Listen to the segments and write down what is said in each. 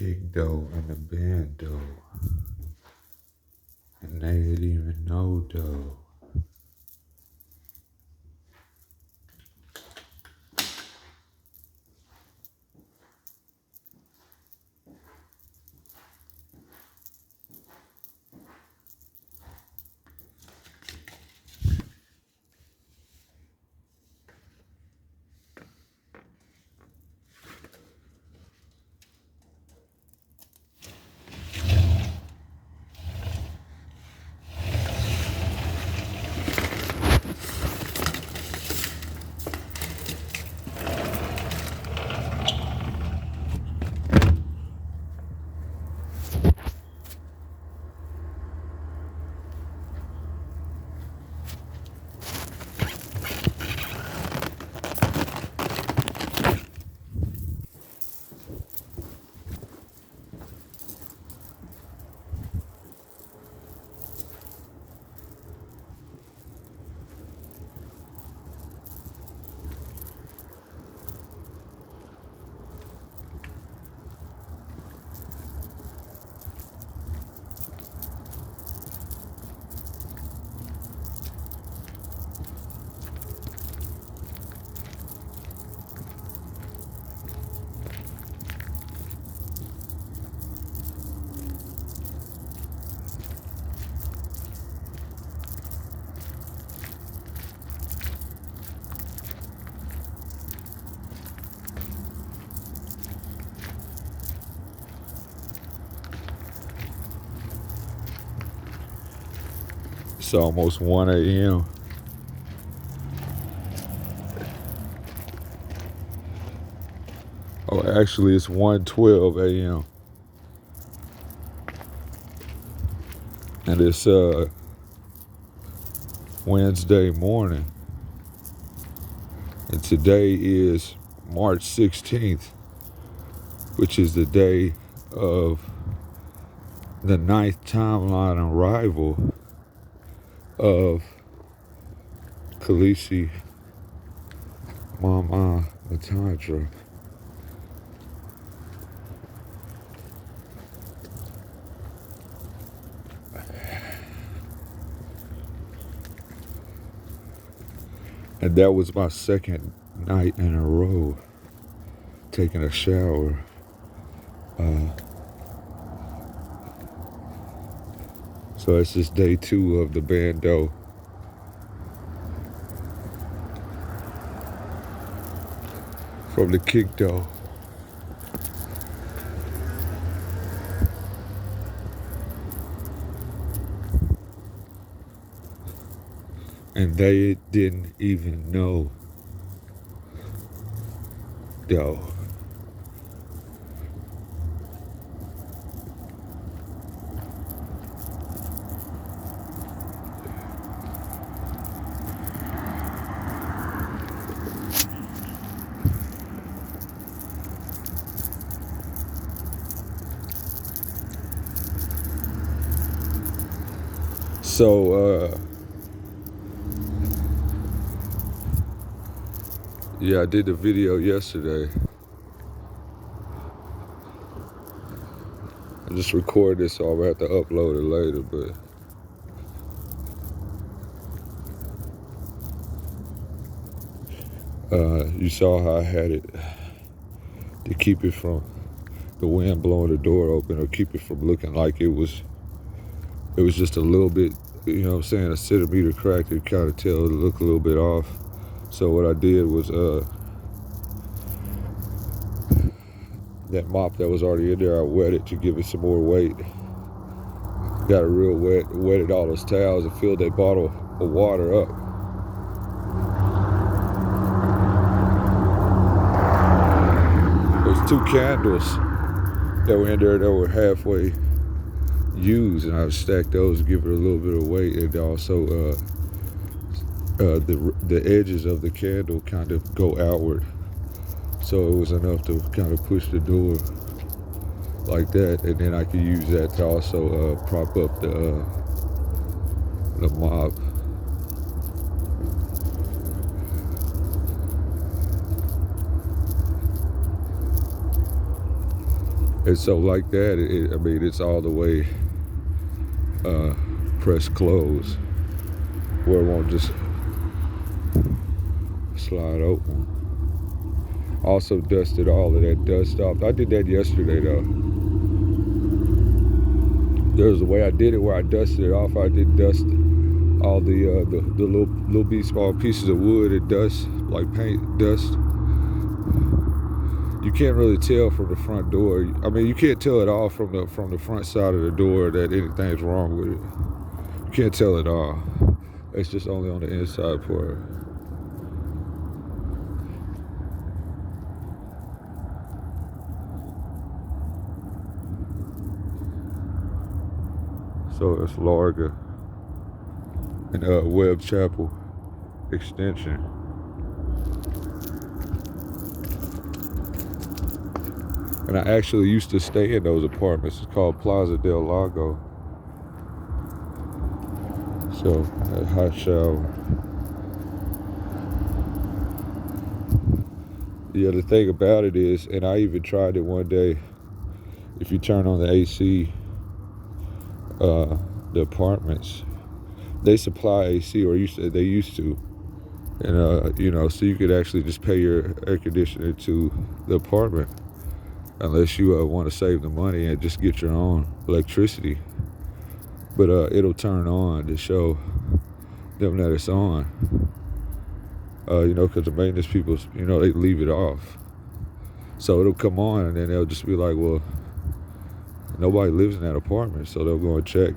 kick though and the bando, and they didn't even know though. It's almost 1 a.m. Oh, actually, it's 1:12 a.m. And it's Wednesday morning. And today is March 16th, which is the day of the 9th timeline arrival of Khaleesi Mama Latondra. And that was my second night in a row taking a shower. So it's just day 2 of the Bando. From the kick though. And they didn't even know though. So, yeah, I did the video yesterday. I just recorded it, so I'll have to upload it later, but you saw how I had it to keep it from the wind blowing the door open, or keep it from looking like it was just a little bit, you know what I'm saying, a centimeter crack. You kind of tell it looked a little bit off. So what I did was that mop that was already in there, I wet it to give it some more weight. Got it real wet, wetted all those towels and filled that bottle of water up. There's 2 candles that were in there that were halfway used, and I stacked those to give it a little bit of weight, and also the edges of the candle kind of go outward, so it was enough to kind of push the door like that, and then I could use that to also prop up the mop. And so like that, I mean, it's all the way pressed closed where it won't just slide open. Also dusted all of that dust off. I did that yesterday though. There's a way I did it where I dusted it off. I did dust all the little small pieces of wood and dust, like paint dust. You can't really tell from the front door. I mean, you can't tell at all from the front side of the door that anything's wrong with it. You can't tell at all. It's just only on the inside part. So it's Larga and Webb Chapel Extension. And I actually used to stay in those apartments. It's called Plaza del Lago. So, a hot shower. Yeah, the thing about it is, and I even tried it one day, if you turn on the AC, the apartments, they supply AC, or they used to. And, so you could actually just pay your air conditioner to the apartment. Unless you want to save the money and just get your own electricity. But it'll turn on to show them that it's on. Because the maintenance people, they leave it off. So it'll come on and then they'll just be like, well, nobody lives in that apartment. So they'll go and check,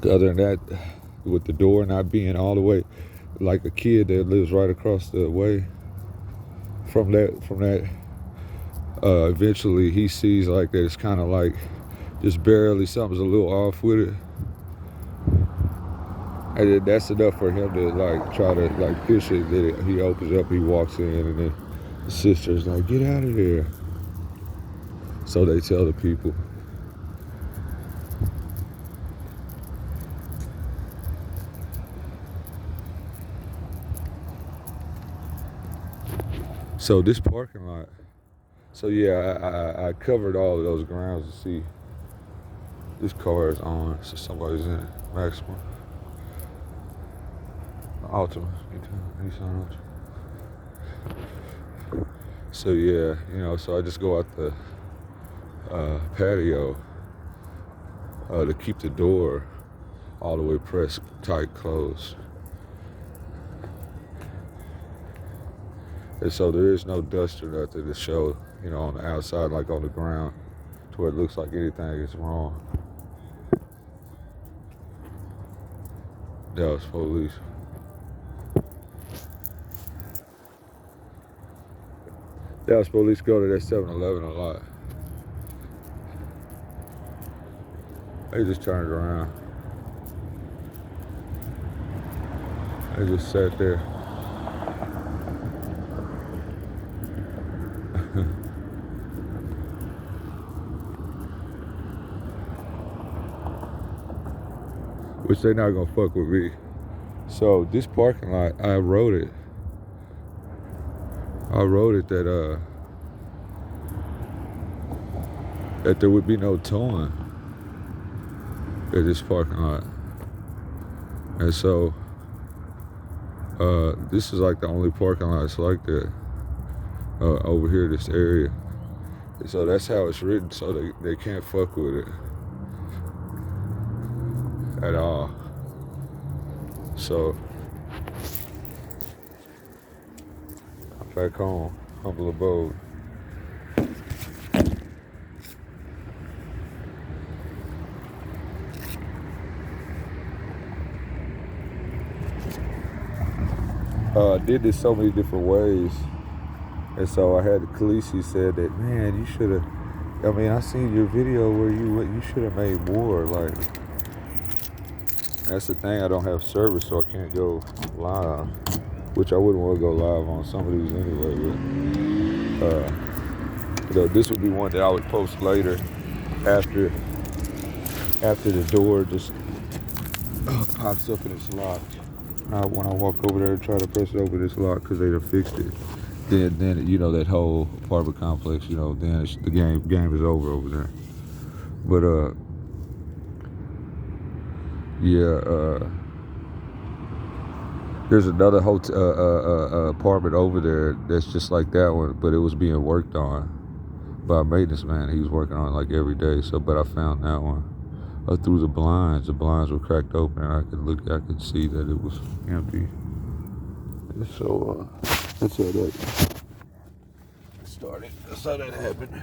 Other than that, with the door not being all the way, like a kid that lives right across the way from that, eventually he sees like that it's kind of like just barely something's a little off with it, and then that's enough for him to like try to like push it. Then he opens up, he walks in, and then the sister's like, get out of there. So they tell the people. So this parking lot, so yeah, I covered all of those grounds to see this car is on, so somebody's in it. Maxima, Altima, Nissan Altima. So yeah, so I just go out the patio to keep the door all the way pressed tight closed. And so there is no dust or nothing to show, on the outside, like on the ground, to where it looks like anything is wrong. Dallas police. Dallas police go to that 7-Eleven a lot. They just turned around. They just sat there. Which they not gonna fuck with me. So this parking lot, I wrote it that there would be no towing at this parking lot. And so this is like the only parking lot that's like that over here, this area. And so that's how it's written, so they can't fuck with it at all. So I'm back home, humble abode. I did this so many different ways, and so I had Khaleesi said that, man, you should have. I mean, I seen your video where you should have made more. Like, that's the thing. I don't have service, so I can't go live, which I wouldn't want to go live on some of these anyway. But this would be one that I would post later, after the door just pops up and it's locked. When I walk over there and try to press it open, it's locked because they done fixed it. then that whole apartment complex, then the game is over there. But yeah, there's another hotel apartment over there that's just like that one, but it was being worked on by a maintenance man. He was working on it like every day. So, but I found that one through the blinds. The blinds were cracked open, and I could see that it was empty. And so that's how that started. That's how that happened.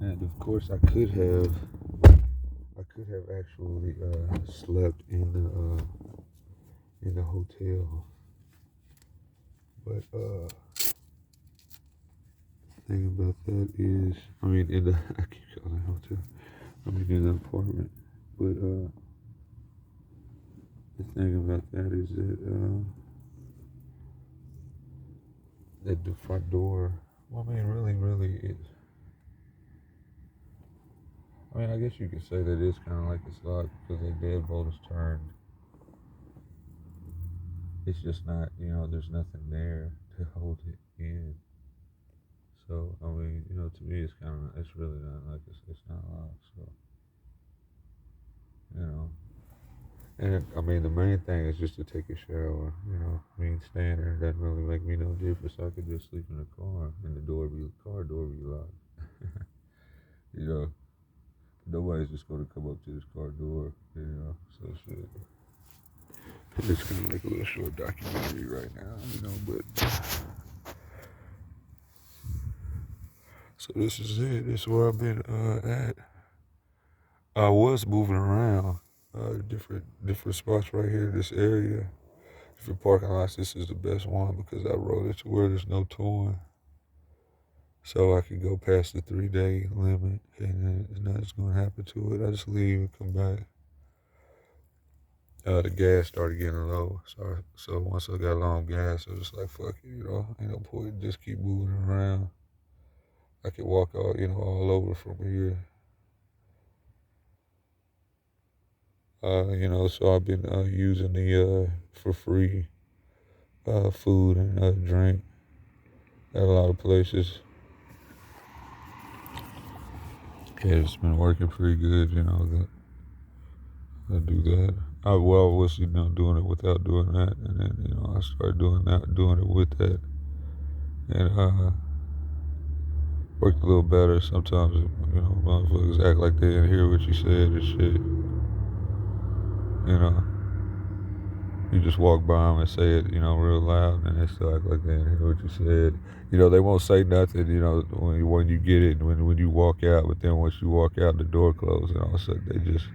And of course, I could have actually slept in the hotel, but the thing about that is, I mean, in the I keep calling it hotel. I mean, in the apartment, but the thing about that is that the front door. Well, I mean, really, it's. I mean, I guess you could say that it's kind of like it's locked because the deadbolt is turned. It's just not, there's nothing there to hold it in. So, I mean, to me, it's really not like it's not locked. So, you know, and I mean, the main thing is just to take a shower. I mean, staying there doesn't really make me no difference. I could just sleep in the car and the car door be locked. you know, nobody's just going to come up to this car door. So shit. It's kind of like a little short documentary right now, but. So this is it. This is where I've been at. I was moving around different spots right here in this area. Different parking lots. This is the best one because I wrote it to where there's no towing. So I can go past the 3-day limit and nothing's going to happen to it. I just leave and come back. The gas started getting low. So once I got low on gas, I was just like, fuck it, ain't no point. Just keep moving around. I could walk all over from here. So I've been using the for free food and drink at a lot of places. Okay, it's been working pretty good, I do that. I was, doing it without doing that, and then, I started doing it with that, and worked a little better. Sometimes, motherfuckers act like they didn't hear what you said and shit, you know. You just walk by them and say it, real loud, and they still act like they didn't hear what you said. They won't say nothing, when you get it, when you walk out. But then once you walk out, the door closes, and all of a sudden they just,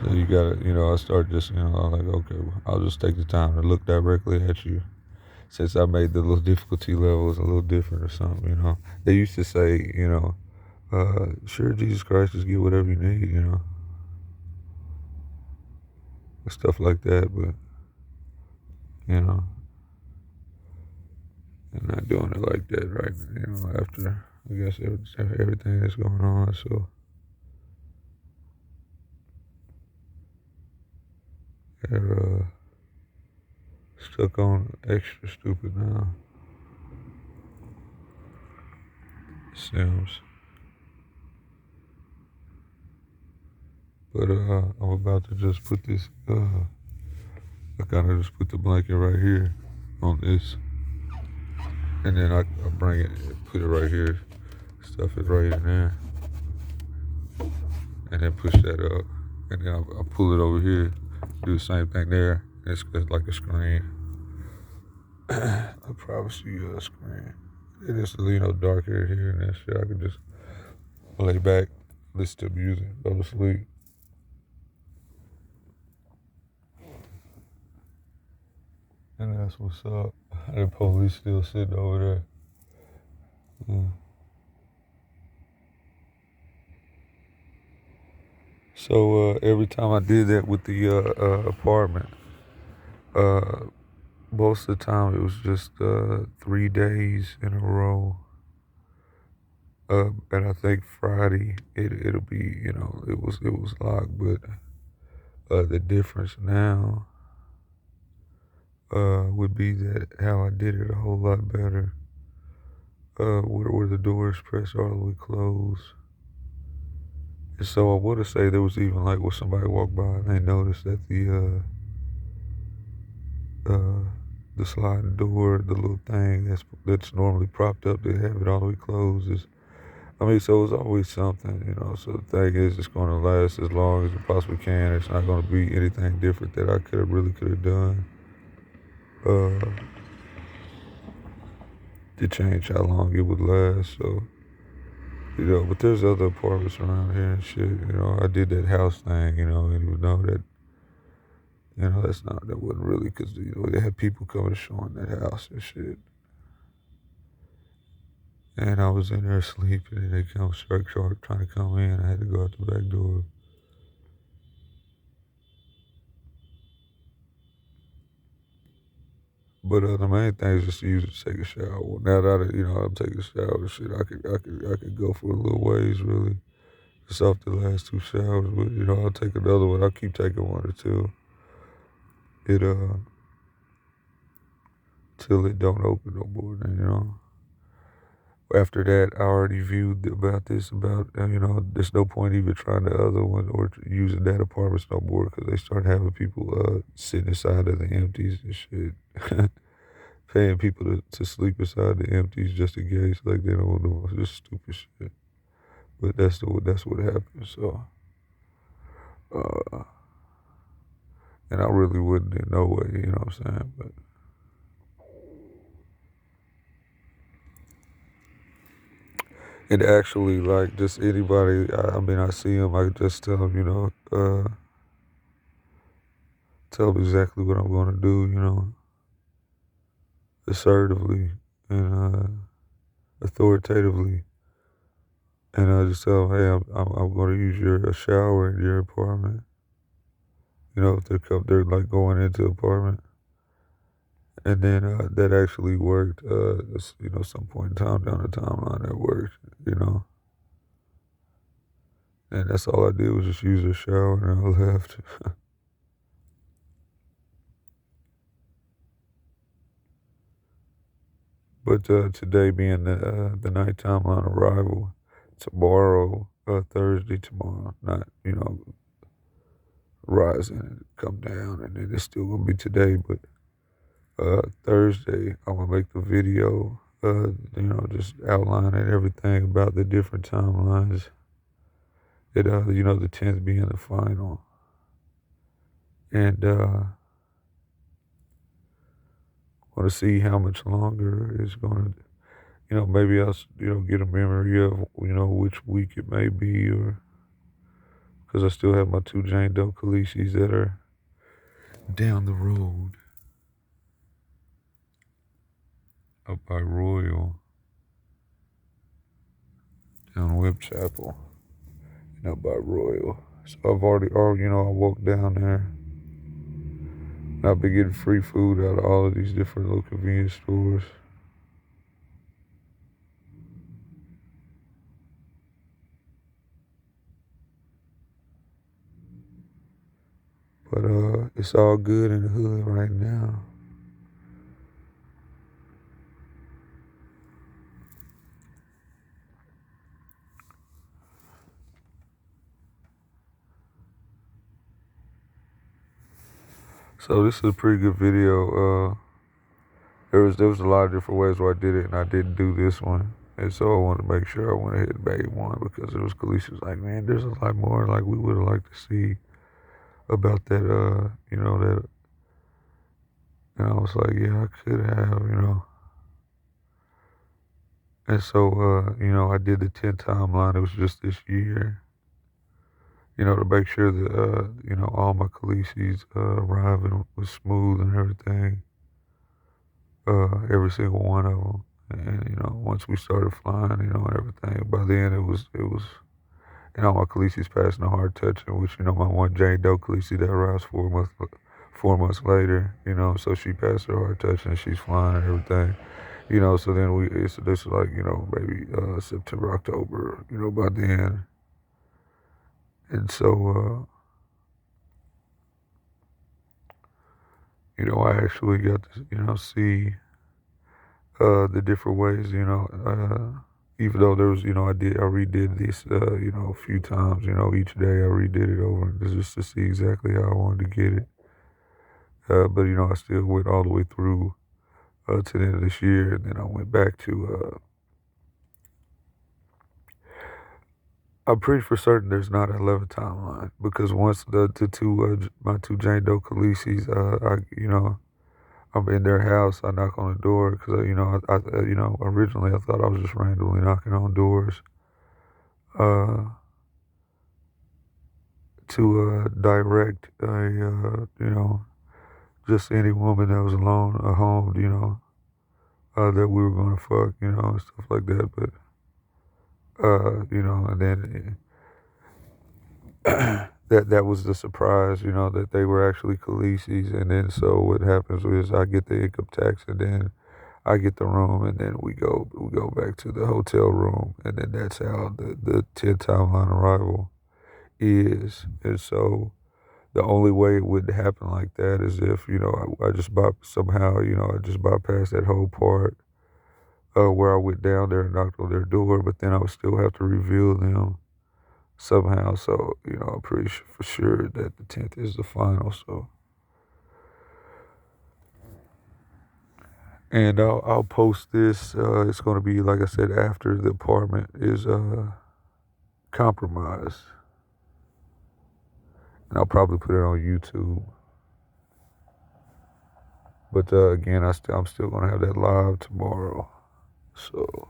So you gotta, I start just, I'm like, okay, I'll just take the time to look directly at you. Since I made the little difficulty levels a little different or something. They used to say, sure, Jesus Christ, just get whatever you need, stuff like that, but I'm not doing it like that right. After I guess everything that's going on, so they're stuck on extra stupid now. Sims, but I'm about to just put this. I kind of just put the blanket right here on this. And then I bring it, put it right here, stuff it right in there, and then push that up. And then I'll pull it over here, do the same thing there. It's like a screen, a privacy screen. It is, darker here and that shit. I can just lay back, listen to music, go to sleep. And that's what's up. The police still sitting over there. Yeah. So every time I did that with the apartment, most of the time it was just 3 days in a row. And I think Friday it'll be, it was locked, but the difference now would be that how I did it a whole lot better. Where the doors pressed all the way closed. And so I want to say there was even like where somebody walked by and they noticed that uh, the sliding door, the little thing that's normally propped up, they have it all the way closed. So it's always something. So the thing is, it's going to last as long as it possibly can. It's not going to be anything different that I could have done uh, to change how long it would last. So but there's other apartments around here and shit. I did that house thing. And you know that that wasn't really because they had people coming to show them that house and shit. And I was in there sleeping, and they come start trying to come in. I had to go out the back door. But the main thing is just to use it to take a shower. Now that I'm taking a shower and shit, I could go for a little ways really. Just off the last two showers, but I'll take another one. I'll keep taking one or two. It till it don't open no more. Then after that, I already viewed about this. There's no point even trying the other one or using that apartment no more because they start having people sitting inside of the empties and shit. Paying people to sleep inside the empties just in case, like they don't know, just stupid shit. But that's what happened. So, uh, and I really wouldn't in no way, you know what I'm saying? But it actually, like, just anybody, I see them, I just tell them, tell them exactly what I'm going to do, assertively and authoritatively. And I just tell them, hey, I'm going to use your shower in your apartment. If they're like going into the apartment. And then that actually worked. Some point in time down the timeline that worked. And that's all I did was just use the shower and I left. But today being the night timeline arrival, tomorrow, Thursday tomorrow, not rising and come down, and then it's still gonna be today. But Thursday, I'm gonna make the video. Just outlining everything about the different timelines. The 10th being the final. And want to see how much longer it's going to, maybe I'll, get a memory of, which week it may be, or because I still have my two Jane Doe Khaleesi's that are down the road up by Royal, down Webb Chapel, and up by Royal. So I've already, I walked down there. And I've been getting free food out of all of these different little convenience stores. But it's all good in the hood right now. So this is a pretty good video. There was a lot of different ways where I did it, and I didn't do this one. And so I wanted to make sure I went ahead and made one because it was Khaleesi was like, man, there's a lot more like we would have liked to see about that. That. And I was like, yeah, I could have. And so I did the 10 timeline. It was just this year. To make sure that all my Khaleesi's arriving was smooth and everything. Every single one of them. And once we started flying, and everything, by then it was, my Khaleesi's passing a hard touching, which my one Jane Doe Khaleesi that arrives 4 months 4 months later, so she passed her heart touch and she's fine and everything. So then this is like, maybe September, October, by then. And so, I actually got to, see the different ways, even though there was, I redid this, a few times, each day I redid it over just to see exactly how I wanted to get it. But, I still went all the way through to the end of this year, and then I went back to, I'm pretty for certain there's not an 11 timeline because once the two, my two Jane Doe Khaleesi's, I'm in their house. I knock on the door because originally I thought I was just randomly knocking on doors uh, to direct just any woman that was alone, home, that we were gonna fuck, and stuff like that. But and then that was the surprise, that they were actually Khaleesi's, and then so what happens is I get the income tax, and then I get the room, and then we go back to the hotel room, and then that's how the 10 timeline arrival is. And so the only way it would happen like that is if I just somehow I just bypassed that whole part where I went down there and knocked on their door, but then I would still have to reveal them somehow. So I'm pretty sure, for sure that the 10th is the final. So. And I'll post this. It's going to be, like I said, after the apartment is compromised. And I'll probably put it on YouTube. But again, I'm still going to have that live tomorrow. So,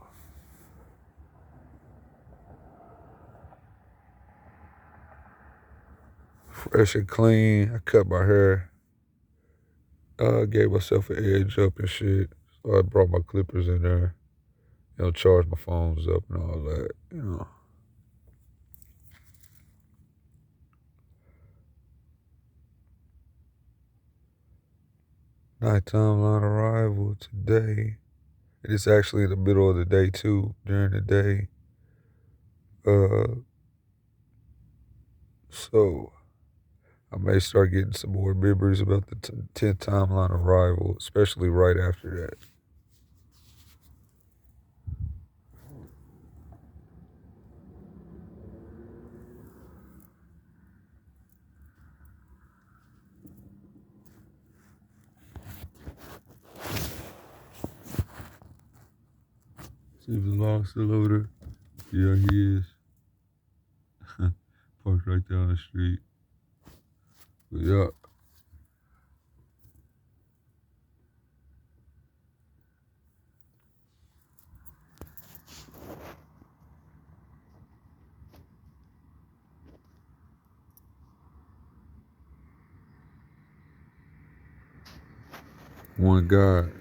fresh and clean. I cut my hair. Gave myself an edge up and shit. So I brought my clippers in there. Charged my phones up and all that. Nighttime line arrival today. And it's actually in the middle of the day too, during the day. So I may start getting some more memories about the 10th timeline arrival, especially right after that. See if the log's still over there. Yeah, he is. Parked right down the street. But yeah. One God.